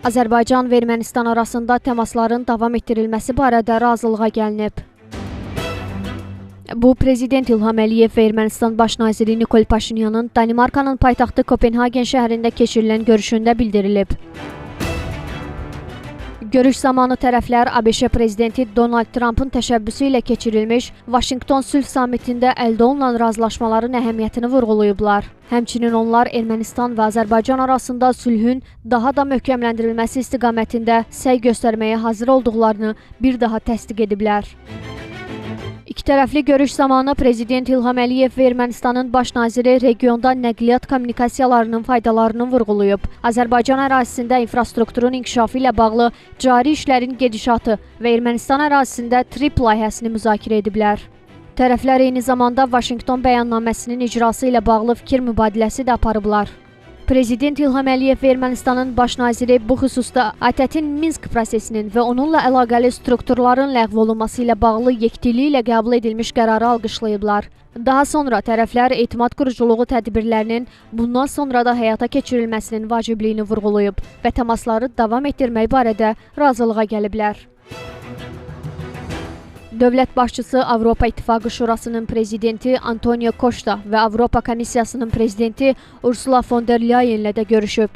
Azərbaycan və Ermənistan arasında təmasların davam etdirilməsi barədə razılığa gəlinib. Bu, Prezident İlham Əliyev və Ermənistan Baş naziri Nikol Paşinyanın Danimarkanın paytaxtı Kopenhagen şəhərində keçirilən görüşündə bildirilib. Görüş zamanı tərəflər ABŞ prezidenti Donald Trumpın təşəbbüsü ilə keçirilmiş Vaşinqton sülh samitində əldə olunan razılaşmaların əhəmiyyətini vurğulayıblar. Həmçinin onlar Ermənistan və Azərbaycan arasında sülhün daha da möhkəmləndirilməsi istiqamətində səy göstərməyə hazır olduqlarını bir daha təsdiq ediblər. İkitərəfli görüş zamanı Prezident İlham Əliyev və Ermənistanın baş naziri regionda nəqliyyat kommunikasiyalarının faydalarını vurğulayıb. Azərbaycan ərazisində infrastrukturun inkişafı ilə bağlı cari işlərin gedişatı və Ermənistan ərazisində TRIP layihəsini müzakirə ediblər. Tərəflər eyni zamanda Vaşinqton bəyannaməsinin icrası ilə bağlı fikir mübadiləsi də aparıblar. Prezident İlham Əliyev və Ermənistanın baş naziri bu xüsusda ATƏT-in Minsk prosesinin və onunla əlaqəli strukturların ləğv olunması ilə bağlı yekdilliklə qəbul edilmiş qərarı alqışlayıblar. Daha sonra tərəflər etimad quruculuğu tədbirlərinin bundan sonra da həyata keçirilməsinin vacibliyini vurğulayıb və təmasları davam etdirmək barədə razılığa gəliblər. Dövlət başçısı Avropa İttifaqı Şurasının prezidenti Antonio Costa və Avropa Komissiyasının prezidenti Ursula von der Leyen ilə də görüşüb.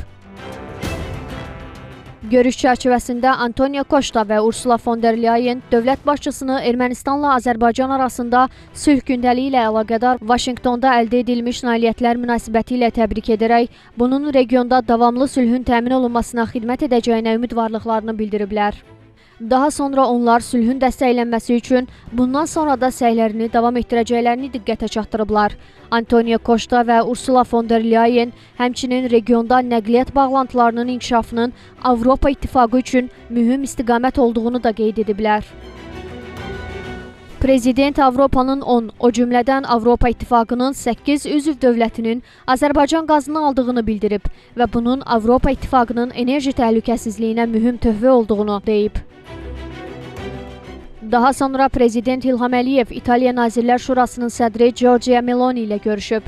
Görüş çərçivəsində Antonio Costa və Ursula von der Leyen dövlət başçısını Ermənistanla Azərbaycan arasında sülh gündəliyi ilə əlaqədar Vaşinqtonda əldə edilmiş nailiyyətlər münasibəti ilə təbrik edərək, bunun regionda davamlı sülhün təmin olunmasına xidmət edəcəyinə ümidvarlıqlarını bildiriblər. Daha sonra onlar sülhün dəstəklənməsi üçün bundan sonra da səylərini davam etdirəcəklərini diqqətə çatdırıblar. Antonio Costa və Ursula von der Leyen həmçinin regionda nəqliyyat bağlantılarının inkişafının Avropa İttifaqı üçün mühüm istiqamət olduğunu da qeyd ediblər. Prezident Avropanın 10, o cümlədən Avropa İttifaqının 8 üzv dövlətinin Azərbaycan qazını aldığını bildirib və bunun Avropa İttifaqının enerji təhlükəsizliyinə mühüm töhfə olduğunu deyib. Daha sonra Prezident İlham Əliyev İtaliya Nazirlər Şurasının sədri Giorgia Meloni ilə görüşüb.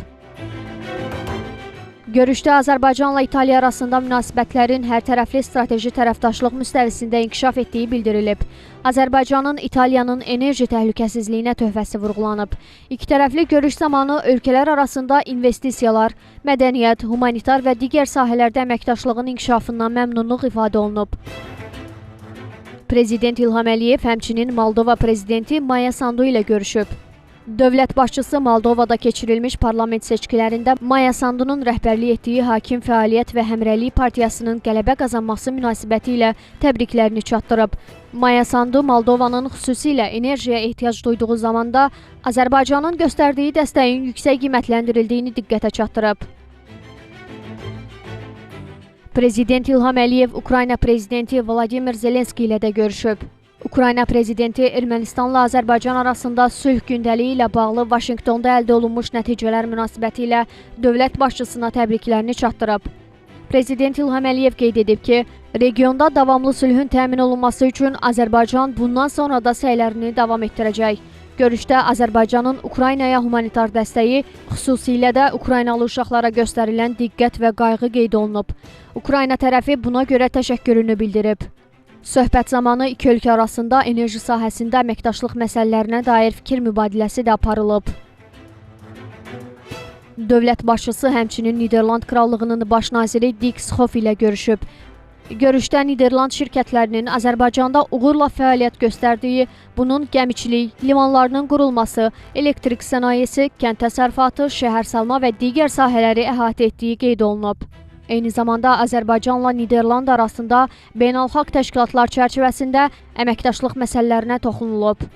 Görüşdə Azərbaycanla İtaliya arasında münasibətlərin hərtərəfli strateji tərəfdaşlıq müstəvisində inkişaf etdiyi bildirilib. Azərbaycanın İtaliyanın enerji təhlükəsizliyinə töhfəsi vurğulanıb. İkitərəfli görüş zamanı ölkələr arasında investisiyalar, mədəniyyət, humanitar və digər sahələrdə əməkdaşlığın inkişafından məmnunluq ifadə olunub. Prezident İlham Əliyev həmçinin Moldova prezidenti Maya Sandu ilə görüşüb. Dövlət başçısı Moldovada keçirilmiş parlament seçkilərində Maya Sandunun rəhbərlik etdiyi Hakim Fəaliyyət və Həmrəylik Partiyasının qələbə qazanması münasibəti ilə təbriklərini çatdırıb. Maya Sandu Moldovanın xüsusilə enerjiyə ehtiyac duyduğu zamanda Azərbaycanın göstərdiyi dəstəyin yüksək qiymətləndirildiyini diqqətə çatdırıb. Prezident İlham Əliyev Ukrayna prezidenti Vladimir Zelenski ilə də görüşüb. Ukrayna prezidenti Ermənistanla Azərbaycan arasında sülh gündəliyi ilə bağlı Vaşinqtonda əldə olunmuş nəticələr münasibəti ilə dövlət başçısına təbriklərini çatdırıb. Prezident İlham Əliyev qeyd edib ki, regionda davamlı sülhün təmin olunması üçün Azərbaycan bundan sonra da səylərini davam etdirəcək. Görüşdə Azərbaycanın Ukraynaya humanitar dəstəyi, xüsusilə də Ukraynalı uşaqlara göstərilən diqqət və qayğı qeyd olunub. Ukrayna tərəfi buna görə təşəkkürünü bildirib. Söhbət zamanı iki ölkə arasında enerji sahəsində əməkdaşlıq məsələlərinə dair fikir mübadiləsi də aparılıb. Dövlət başçısı həmçinin Niderland Krallığının baş naziri Dick Schoof ilə görüşüb. Görüşdə Niderland şirkətlərinin Azərbaycanda uğurla fəaliyyət göstərdiyi, bunun gəmiçilik, limanlarının qurulması, elektrik sənayesi, kənd təsərrüfatı, şəhərsalma və digər sahələri əhatə etdiyi qeyd olunub. Eyni zamanda Azərbaycanla Niderland arasında beynəlxalq təşkilatlar çərçivəsində əməkdaşlıq məsələlərinə toxunulub.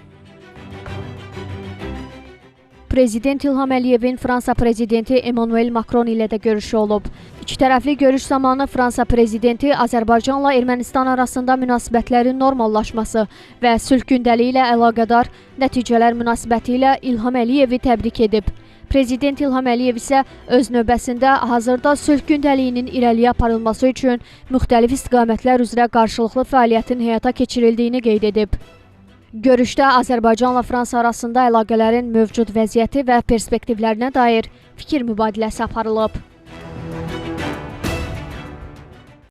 Prezident İlham Əliyevin Fransa prezidenti Emmanuel Macron ilə də görüşü olub. İkitərəfli görüş zamanı Fransa prezidenti Azərbaycanla Ermənistan arasında münasibətlərin normallaşması və sülh gündəliyi ilə əlaqədar nəticələr münasibəti ilə İlham Əliyevi təbrik edib. Prezident İlham Əliyev isə öz növbəsində hazırda sülh gündəliyinin irəliyə aparılması üçün müxtəlif istiqamətlər üzrə qarşılıqlı fəaliyyətin həyata keçirildiyini qeyd edib. Görüşdə Azərbaycanla Fransa arasında əlaqələrin mövcud vəziyyəti və perspektivlərinə dair fikir mübadiləsi aparılıb.